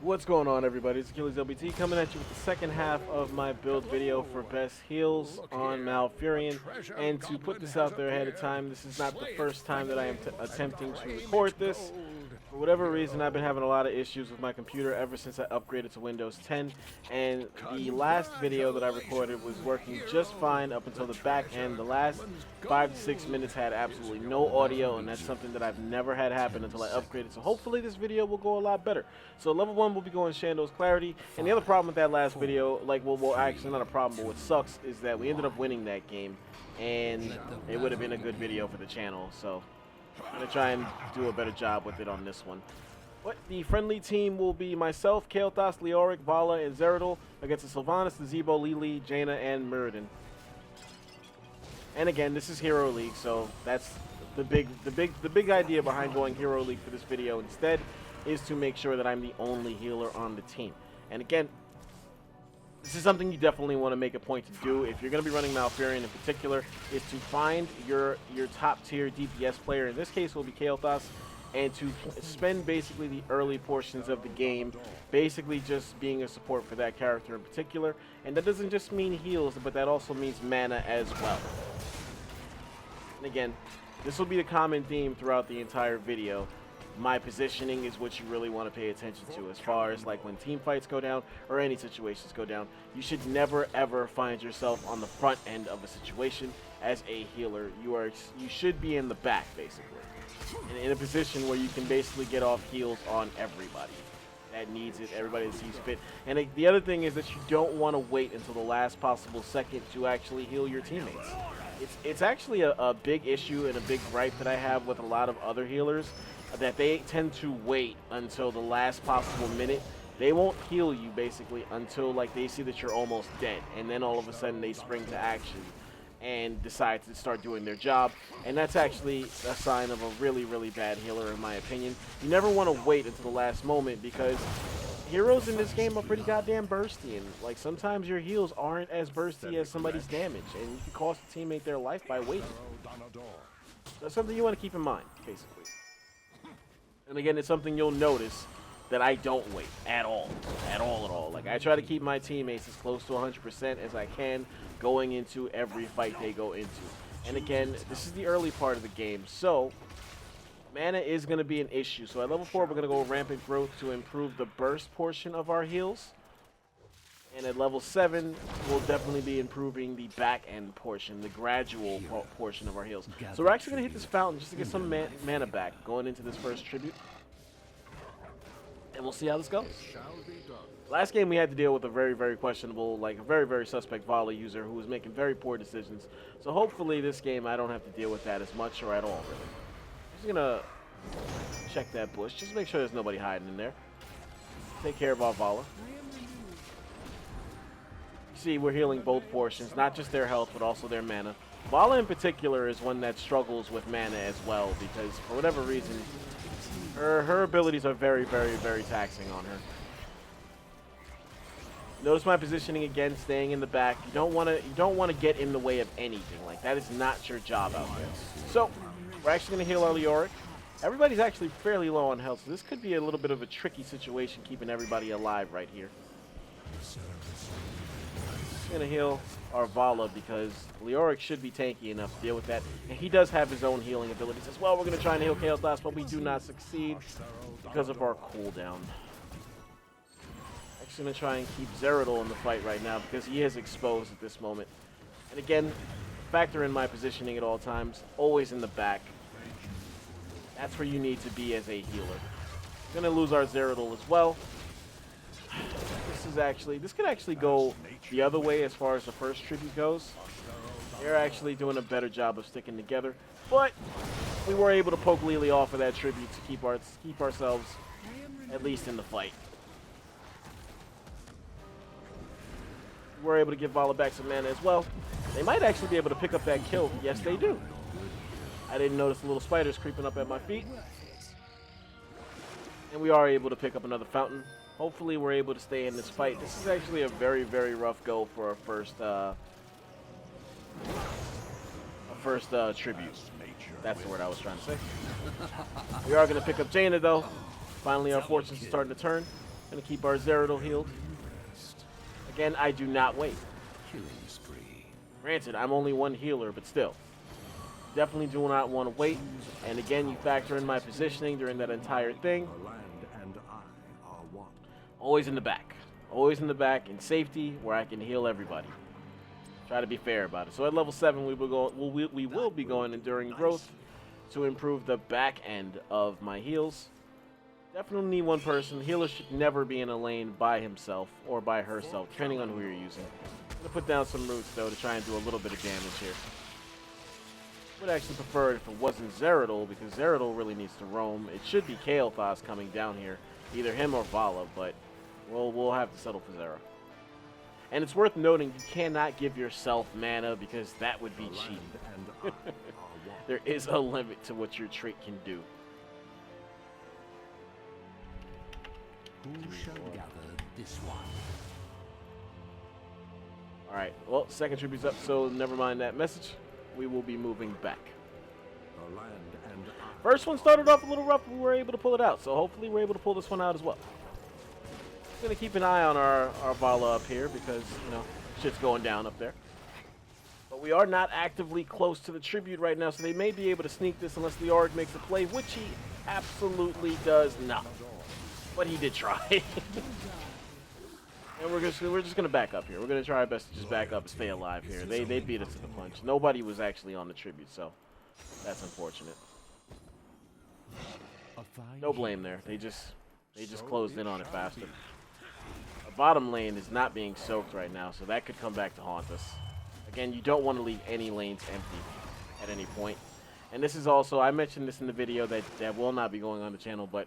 What's going on, everybody? It's Achilles LBT coming at you with the second half of my build video for Best Heals on Malfurion. And to put this out there ahead of time, this is not the first time that I am attempting to record this. For whatever reason, I've been having a lot of issues with my computer ever since I upgraded to Windows 10. And the last video that I recorded was working just fine up until the back end. The last 5 to 6 minutes had absolutely no audio, and that's something that I've never had happen until I upgraded. So hopefully this video will go a lot better. So level 1 will be going Shandow's Clarity. And the other problem with that last video, well, actually not a problem, but what sucks is that we ended up winning that game. And it would have been a good video for the channel. So I'm going to try and do a better job with it on this one. But the friendly team will be myself, Kael'thas, Leoric, Vala, and Zeradol against the Sylvanas, the Zebo, Lili, Jaina, and Muradin. And again, this is Hero League, so that's the big idea behind going Hero League for this video instead is to make sure that I'm the only healer on the team. And again, this is something you definitely want to make a point to do if you're going to be running Malfurion in particular, is to find your top tier DPS player. In this case, will be Kael'thas, and to spend basically the early portions of the game basically just being a support for that character in particular. And that doesn't just mean heals, but that also means mana as well. And again, this will be the common theme throughout the entire video. My positioning is what you really want to pay attention to as far as like when team fights go down or any situations go down. You should never ever find yourself on the front end of a situation as a healer. You should be in the back basically, and in a position where you can basically get off heals on everybody that needs it, everybody that sees fit. And the other thing is that you don't want to wait until the last possible second to actually heal your teammates. It's actually a big issue and a big gripe that I have with a lot of other healers, that they tend to wait until the last possible minute. They won't heal you basically until like they see that you're almost dead, and then all of a sudden they spring to action and decide to start doing their job. And that's actually a sign of a really, really bad healer in my opinion. You never want to wait until the last moment, because heroes in this game are pretty goddamn bursty, and like sometimes your heals aren't as bursty as somebody's damage, and you can cost a teammate their life by waiting. That's something you want to keep in mind basically. And again, it's something you'll notice that I don't wait at all. Like, I try to keep my teammates as close to 100% as I can going into every fight they go into. And again, this is the early part of the game, so mana is going to be an issue. So at level 4, we're going to go Rampant Growth to improve the burst portion of our heals. And at level 7, we'll definitely be improving the back end portion, the gradual portion of our heals. So we're actually going to hit this fountain just to get some mana back going into this first tribute. And we'll see how this goes. Last game we had to deal with a very, very questionable, like a very, very suspect Vala user who was making very poor decisions. So hopefully this game I don't have to deal with that as much or at all, really. I'm just going to check that bush, just make sure there's nobody hiding in there. Take care of our Vala. See, we're healing both portions, not just their health, but also their mana. Vala in particular is one that struggles with mana as well, because for whatever reason, her abilities are very, very, very taxing on her. Notice my positioning again, staying in the back. You don't want to get in the way of anything. Like, that is not your job out there. So we're actually going to heal our Leoric. Everybody's actually fairly low on health, so this could be a little bit of a tricky situation keeping everybody alive right here. Gonna heal our Vala because Leoric should be tanky enough to deal with that, and he does have his own healing abilities as well. We're gonna try and heal Kael'thas, but we do not succeed because of our cooldown. Actually gonna try and keep Zeradol in the fight right now because he is exposed at this moment. And again, factor in my positioning at all times, always in the back. That's where you need to be as a healer. Gonna lose our Zeradol as well. This could actually go the other way as far as the first tribute goes. They're actually doing a better job of sticking together, but we were able to poke Lili off of that tribute to keep ourselves at least in the fight. We're able to give Vala back some mana as well. They might actually be able to pick up that kill. Yes, they do. I didn't notice the little spiders creeping up at my feet. And we are able to pick up another fountain. Hopefully we're able to stay in this fight. This is actually a very, very rough go for our first tribute. That's the word I was trying to say. We are going to pick up Jaina though. Finally our fortunes are starting to turn. Gonna keep our Zerodol healed. Again, I do not wait. Granted, I'm only one healer, but still. Definitely do not want to wait. And again, you factor in my positioning during that entire thing. Always in the back. Always in the back in safety where I can heal everybody. Try to be fair about it. So at level 7, we will be going Enduring Growth to improve the back end of my heals. Definitely need one person. Healer should never be in a lane by himself or by herself, depending on who you're using. I'm going to put down some roots, though, to try and do a little bit of damage here. Would actually prefer it if it wasn't Zerodol, because Zerodol really needs to roam. It should be Kael'thas coming down here, either him or Vala, but we'll have to settle for Zera. And it's worth noting you cannot give yourself mana because that would be cheating. There is a limit to what your trait can do. Who shall gather this one? Alright, well, second tribute's up, so never mind that message. We will be moving back. First one started off a little rough, but we were able to pull it out, so hopefully we're able to pull this one out as well. I'm going to keep an eye on our Vala up here because, you know, shit's going down up there. But we are not actively close to the tribute right now, so they may be able to sneak this unless the Auric makes a play, which he absolutely does not. But he did try. And we're just gonna back up here. We're gonna try our best to just back up and stay alive here. They beat us to the punch. Nobody was actually on the tribute, so that's unfortunate. No blame there. They just closed in on it faster. Our bottom lane is not being soaked right now, so that could come back to haunt us. Again, you don't want to leave any lanes empty at any point. And this is also, I mentioned this in the video that will not be going on the channel, but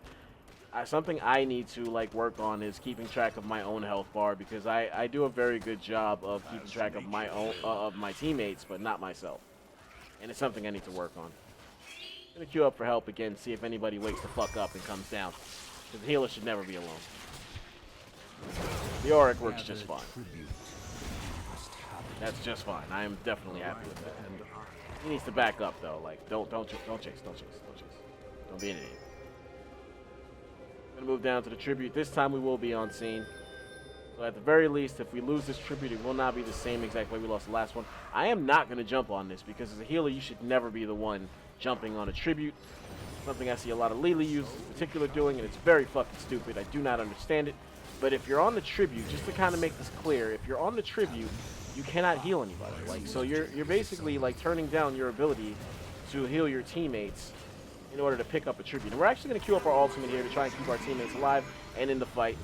something I need to work on is keeping track of my own health bar, because I do a very good job of keeping track of my own of my teammates, but not myself. And it's something I need to work on. I'm gonna queue up for help again, see if anybody wakes the fuck up and comes down, because the healer should never be alone. The Auric works just fine. That's just fine. I am definitely happy with that. He needs to back up though. Don't chase. Don't be an idiot. Gonna move down to the tribute. This time we will be on scene. So at the very least, if we lose this tribute, it will not be the same exact way we lost the last one. I am not gonna jump on this because as a healer, you should never be the one jumping on a tribute. Something I see a lot of Lily users in particular doing, and it's very fucking stupid. I do not understand it. But if you're on the tribute, just to kind of make this clear, if you're on the tribute, you cannot heal anybody. So you're basically turning down your ability to heal your teammates in order to pick up a tribute. And we're actually going to queue up our ultimate here to try and keep our teammates alive and in the fight.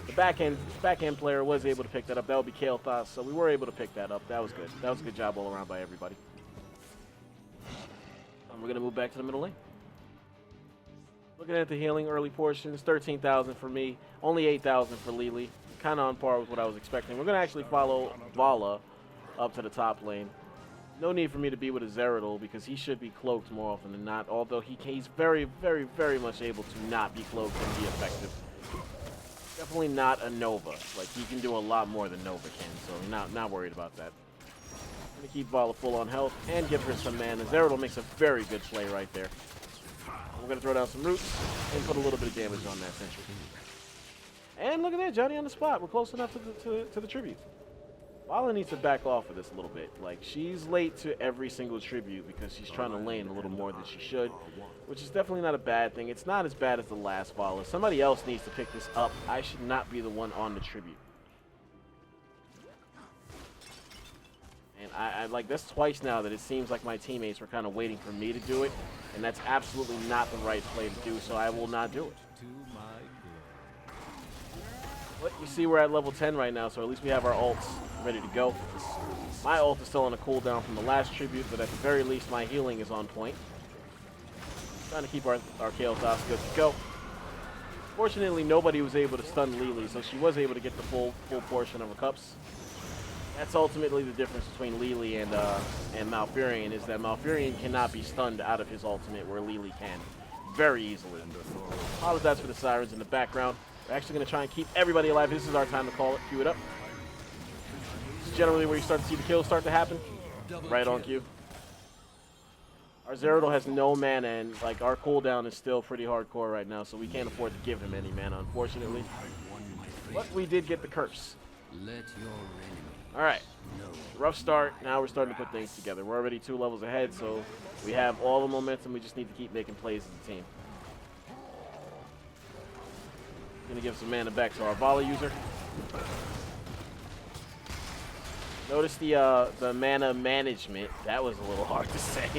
The back end player was able to pick that up. That would be Kael'thas, so we were able to pick that up. That was good. That was a good job all around by everybody. We're going to move back to the middle lane. Looking at the healing early portions, 13,000 for me, only 8,000 for Lily. Kind of on par with what I was expecting. We're going to actually follow Vala up to the top lane. No need for me to be with a Zerodol because he should be cloaked more often than not, although he's very, very, very much able to not be cloaked and be effective. Definitely not a Nova. He can do a lot more than Nova can, so not worried about that. I'm going to keep Vala full on health and give her some mana. Zerodol makes a very good play right there. We're going to throw down some roots and put a little bit of damage on that sentry. And look at that, Johnny on the spot. We're close enough to the tribute. Vala needs to back off of this a little bit. She's late to every single tribute because she's trying to lane a little more than she should, which is definitely not a bad thing. It's not as bad as the last Vala. Somebody else needs to pick this up. I should not be the one on the tribute. And I that's twice now that it seems like my teammates were kind of waiting for me to do it, and that's absolutely not the right play to do, so I will not do it. But you see we're at level 10 right now, so at least we have our ults ready to go. My ult is still on a cooldown from the last tribute, but at the very least my healing is on point. Trying to keep our Kael'thas good to go. Fortunately, nobody was able to stun Lily, so she was able to get the full portion of her cups. That's ultimately the difference between Lily and Malfurion, is that Malfurion cannot be stunned out of his ultimate where Lily can very easily. Apologize for the sirens in the background. We're actually going to try and keep everybody alive. This is our time to call it. Cue it up. This is generally where you start to see the kills start to happen. Right on cue. Our Zerodol has no mana, and like our cooldown is still pretty hardcore right now, so we can't afford to give him any mana, unfortunately. But we did get the curse. All right, rough start. Now we're starting to put things together. We're already 2 levels ahead, so we have all the momentum. We just need to keep making plays as a team. Gonna give some mana back to our volley user. Notice the mana management. That was a little hard to say.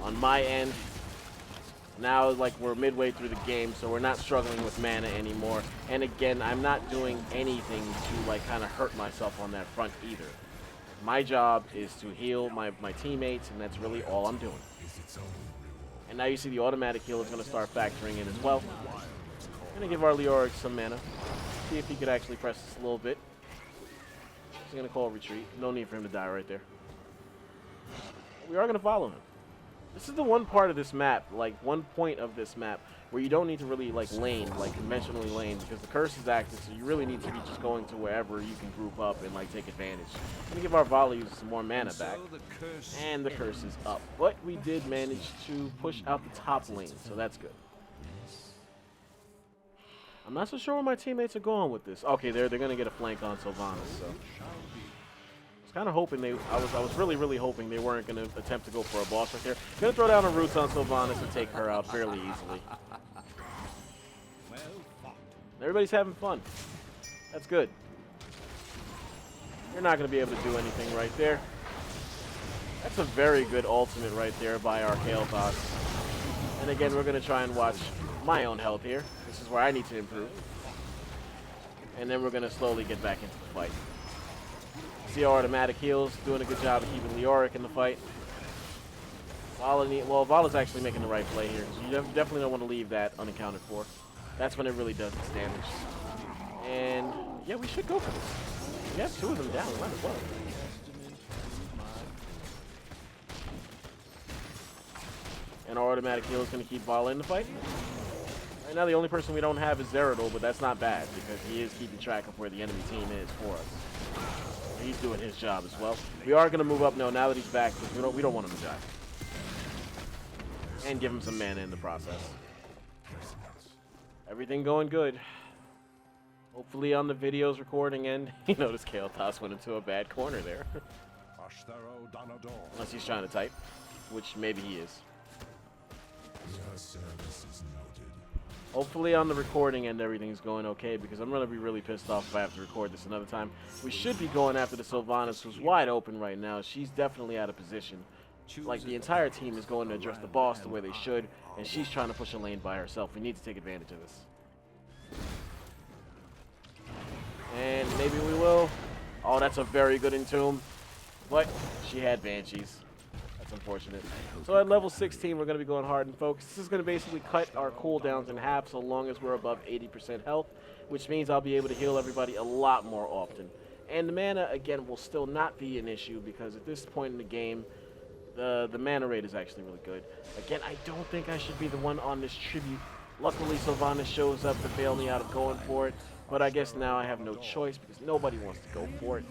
On my end, now like we're midway through the game, so we're not struggling with mana anymore. And again, I'm not doing anything to like kind of hurt myself on that front either. My job is to heal my teammates, and that's really all I'm doing. And now you see the automatic heal is going to start factoring in as well. I'm going to give our Leoric some mana. See if he could actually press this a little bit. He's going to call retreat. No need for him to die right there. We are going to follow him. This is the one part of this map, like one point of this map, where you don't need to really like lane, like conventionally lane, because the curse is active, so you really need to be just going to wherever you can group up and like take advantage. I'm going to give our volley user some more mana back, and the curse is up. But we did manage to push out the top lane, so that's good. I'm not so sure where my teammates are going with this. Okay, they're going to get a flank on Sylvanas, so... I was kind of hoping I was really hoping they weren't going to attempt to go for a boss right there. Going to throw down a roots on Sylvanas and take her out fairly easily. Everybody's having fun. That's good. You're not going to be able to do anything right there. That's a very good ultimate right there by our Kael'thas. And again, we're going to try and watch my own health here. This is where I need to improve. And then we're going to slowly get back into the fight. See our automatic heals, doing a good job of keeping Leoric in the fight. Vala's actually making the right play here. So you definitely don't want to leave that unaccounted for. That's when it really does its damage. And yeah, we should go for this. We have 2 of them down, might as well. And our automatic heal is going to keep Vala in the fight. Right now the only person we don't have is Zerodol, but that's not bad because he is keeping track of where the enemy team is for us. He's doing his job as well. We are going to move up now that he's back because we don't want him to die. And give him some mana in the process. Everything going good. Hopefully on the video's recording end, you notice Kael'thas went into a bad corner there. Unless he's trying to type, which maybe he is. Hopefully on the recording end everything's going okay because I'm going to be really pissed off if I have to record this another time. We should be going after the Sylvanas, who's wide open right now. She's definitely out of position. Like the entire team is going to address the boss the way they should, and she's trying to push a lane by herself. We need to take advantage of this. And maybe we will. Oh, that's a very good entomb. But she had Banshees. That's unfortunate. So at level 16, we're going to be going hard and focused. This is going to basically cut our cooldowns in half so long as we're above 80% health, which means I'll be able to heal everybody a lot more often. And the mana, again, will still not be an issue because at this point in the game, the mana rate is actually really good. Again, I don't think I should be the one on this tribute. Luckily, Sylvanas shows up to bail me out of going for it, but I guess now I have no choice because nobody wants to go for it.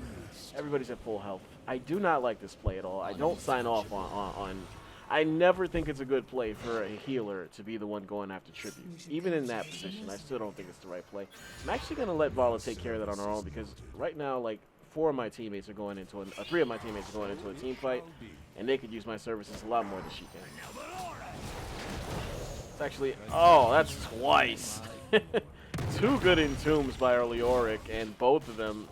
Everybody's at full health. I do not like this play at all. I don't sign off on I never think it's a good play for a healer to be the one going after tribute. Even in that position, I still don't think it's the right play. I'm actually going to let Vala take care of that on her own because right now, like, 3 of my teammates are going into a team fight, and they could use my services a lot more than she can. It's actually, oh, that's twice. 2 good entombs by our Leoric, and both of them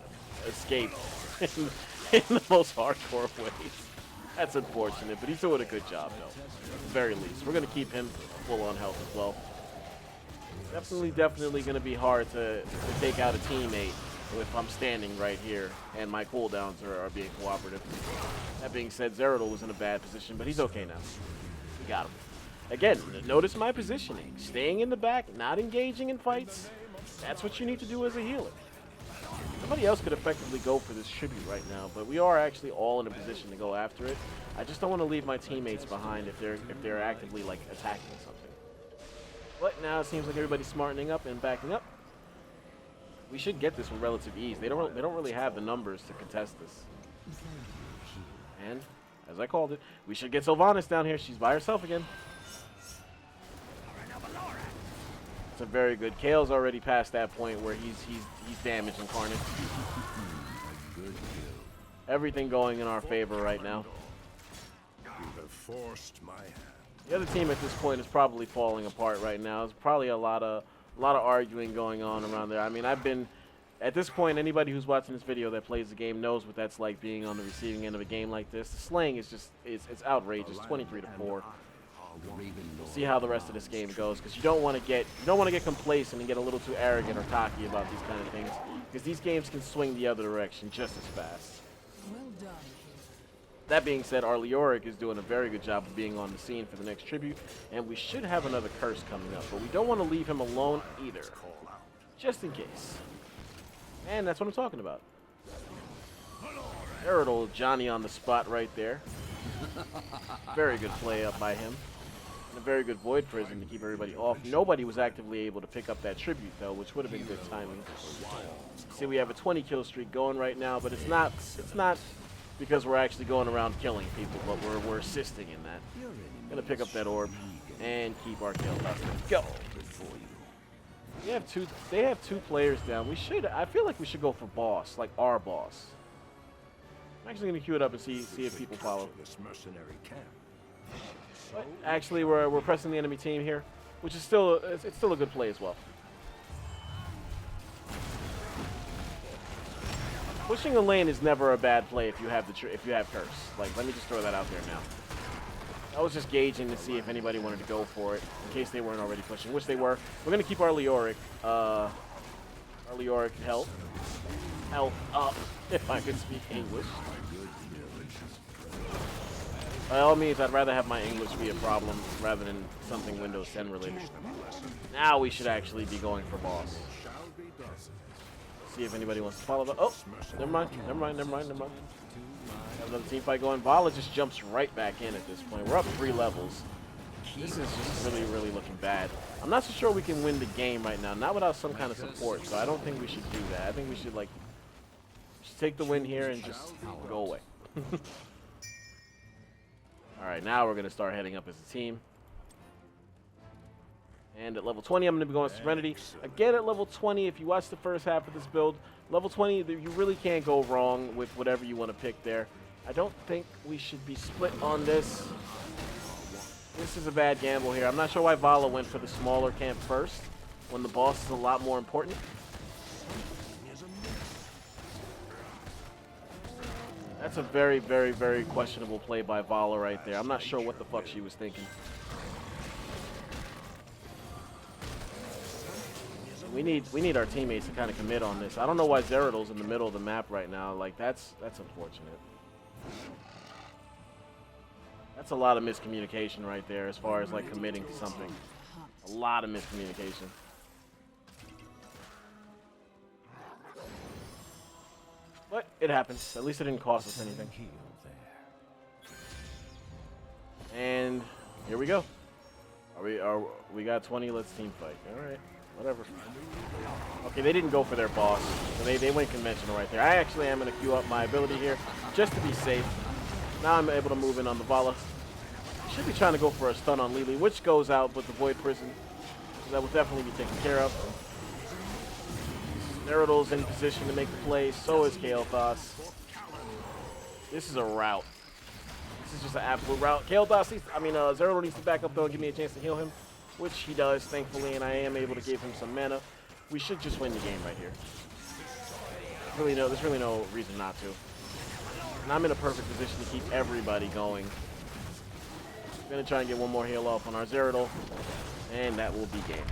escaped in the most hardcore ways. That's unfortunate, but he's doing a good job, though. At the very least. We're going to keep him full on health as well. Definitely going to be hard to take out a teammate if I'm standing right here and my cooldowns are being cooperative. That being said, Zerodol was in a bad position, but he's okay now. We got him. Again, notice my positioning. Staying in the back, not engaging in fights. That's what you need to do as a healer. Somebody else could effectively go for this tribute right now, but we are actually all in a position to go after it. I just don't want to leave my teammates behind if they're actively like attacking something. But now it seems like everybody's smartening up and backing up. We should get this with relative ease. They don't really have the numbers to contest this. And as I called it. We should get Sylvanas down here. She's by herself again. It's a very good. Kale's already past that point where he's damaged Incarnate. Everything going in our favor right now. You have forced my hand. The other team at this point is probably falling apart right now. There's probably a lot of arguing going on around there. I mean, at this point, anybody who's watching this video that plays the game knows what that's like being on the receiving end of a game like this. The slaying is just it's outrageous. 23-4. We'll see how the rest of this game goes, because you don't want to get complacent and get a little too arrogant or cocky about these kind of things, because these games can swing the other direction just as fast. Well done. That being said, our Leoric is doing a very good job of being on the scene for the next tribute, and we should have another curse coming up, but we don't want to leave him alone either, just in case. And that's what I'm talking about. Aerodol Johnny on the spot right there. Very good play up by him. And a very good Void Prison to keep everybody off. Nobody was actively able to pick up that tribute, though, which would have been good timing. See, we have a 20 kill streak going right now, but it's not because we're actually going around killing people, but we're assisting in that. Gonna pick up that orb and keep our kill. Let's go. They have two players down. I feel like we should go for boss, like our boss. I'm actually gonna queue it up and see if people follow. This mercenary camp. But actually, we're pressing the enemy team here, which is still a good play as well. Pushing a lane is never a bad play if you have curse. Like, let me just throw that out there now. I was just gauging to see if anybody wanted to go for it, in case they weren't already pushing, which they were. We're gonna keep our Leoric health up, if I could speak English. By all means, I'd rather have my English be a problem rather than something Windows 10 related. Now we should actually be going for boss. See if anybody wants to follow the. Oh, never mind. Have another team fight going. Vala just jumps right back in at this point. We're up 3 levels. This is just really looking bad. I'm not so sure we can win the game right now, not without some kind of support. So I don't think we should do that. I think we should just take the win here and just go away. All right, now we're gonna start heading up as a team. And at level 20, I'm going to be going Serenity. Again, at level 20, if you watch the first half of this build, level 20, you really can't go wrong with whatever you want to pick there. I don't think we should be split on this. This is a bad gamble here. I'm not sure why Vala went for the smaller camp first, when the boss is a lot more important. That's a very questionable play by Vala right there. I'm not sure what the fuck she was thinking. We need our teammates to kind of commit on this. I don't know why Zeradol's in the middle of the map right now. Like, that's unfortunate. That's a lot of miscommunication right there as far as like committing to something. A lot of miscommunication. But it happens. At least it didn't cost us anything. And here we go. We got 20. Let's team fight. All right. Whatever. Okay, they didn't go for their boss. So they went conventional right there. I actually am going to queue up my ability here just to be safe. Now I'm able to move in on the Vala. Should be trying to go for a stun on Lily, which goes out with the Void Prison. So that will definitely be taken care of. Neradol's in position to make the play. So is Kael'thas. This is a rout. This is just an absolute rout. Kael'thas, Zeradol needs to back up though and give me a chance to heal him, which he does, thankfully, and I am able to give him some mana. We should just win the game right here. There's really no reason not to. And I'm in a perfect position to keep everybody going. I'm going to try and get one more heal off on our Zeradol, and that will be game.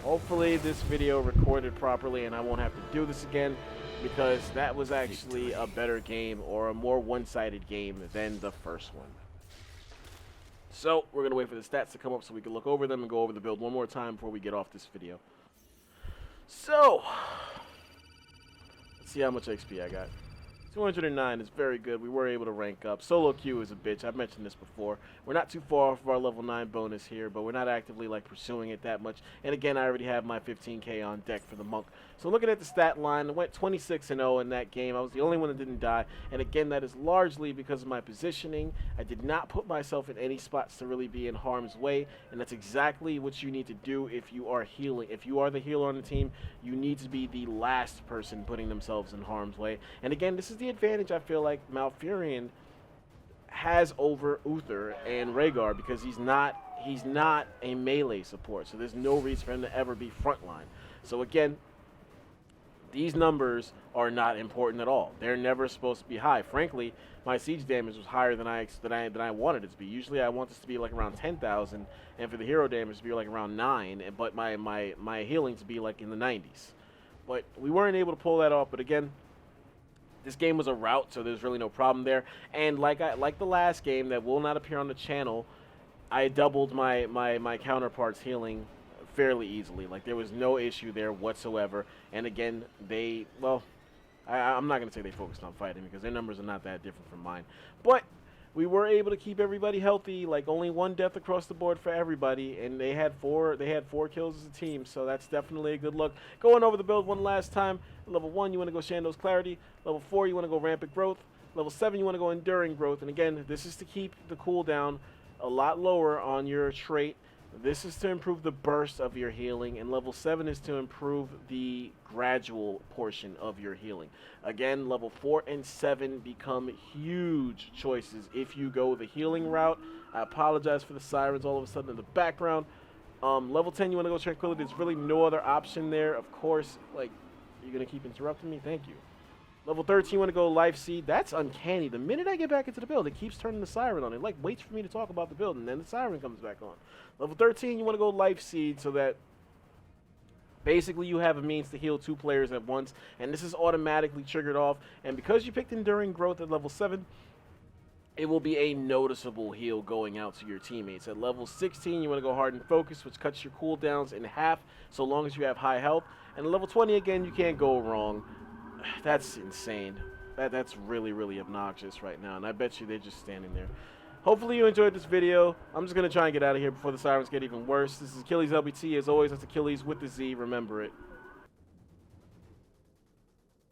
Hopefully this video recorded properly and I won't have to do this again, because that was actually a better game, or a more one-sided game than the first one. So we're going to wait for the stats to come up so we can look over them and go over the build one more time before we get off this video. So, let's see how much XP I got. 209 is very good. We were able to rank up. Solo queue is a bitch. I've mentioned this before. We're not too far off of our level 9 bonus here, but we're not actively like pursuing it that much. And again, I already have my 15k on deck for the monk. So looking at the stat line, I went 26-0 in that game. I was the only one that didn't die. And again, that is largely because of my positioning. I did not put myself in any spots to really be in harm's way. And that's exactly what you need to do if you are healing. If you are the healer on the team, you need to be the last person putting themselves in harm's way. And again, this is the advantage I feel like Malfurion has over Uther and Rhaegar, because he's not a melee support. So there's no reason for him to ever be frontline. So again, these numbers are not important at all. They're never supposed to be high. Frankly, my siege damage was higher than I wanted it to be. Usually I want this to be like around 10,000, and for the hero damage to be like around 9, but my healing to be like in the 90s. But we weren't able to pull that off. But again, this game was a rout, so there's really no problem there. And like the last game that will not appear on the channel, I doubled my counterpart's healing fairly easily. Like, there was no issue there whatsoever. And again, I'm not going to say they focused on fighting, because their numbers are not that different from mine. But we were able to keep everybody healthy, like only 1 death across the board for everybody, and they had four kills as a team, so that's definitely a good look. Going over the build one last time. Level 1, you want to go Shando's Clarity. Level 4, you want to go Rampant Growth. Level 7, you want to go Enduring Growth. And again, this is to keep the cooldown a lot lower on your trait. This is to improve the burst of your healing, and level 7 is to improve the gradual portion of your healing. Again, level 4 and 7 become huge choices if you go the healing route. I apologize for the sirens all of a sudden in the background. Level 10, you want to go Tranquility. There's really no other option there. Of course, like, you're going to keep interrupting me? Thank you. Level 13, you want to go Life Seed. That's uncanny. The minute I get back into the build, it keeps turning the siren on. It like waits for me to talk about the build, and then the siren comes back on. Level 13, you want to go Life Seed, so that basically you have a means to heal 2 players at once, and this is automatically triggered off. And because you picked Enduring Growth at level 7, it will be a noticeable heal going out to your teammates. At level 16, you want to go Hardened Focus, which cuts your cooldowns in half, so long as you have high health. And at level 20, again, you can't go wrong. That's insane. That's really, really obnoxious right now, and I bet you they're just standing there. Hopefully you enjoyed this video. I'm just going to try and get out of here before the sirens get even worse. This is Achilles LBT. As always, that's Achilles with the Z. Remember it.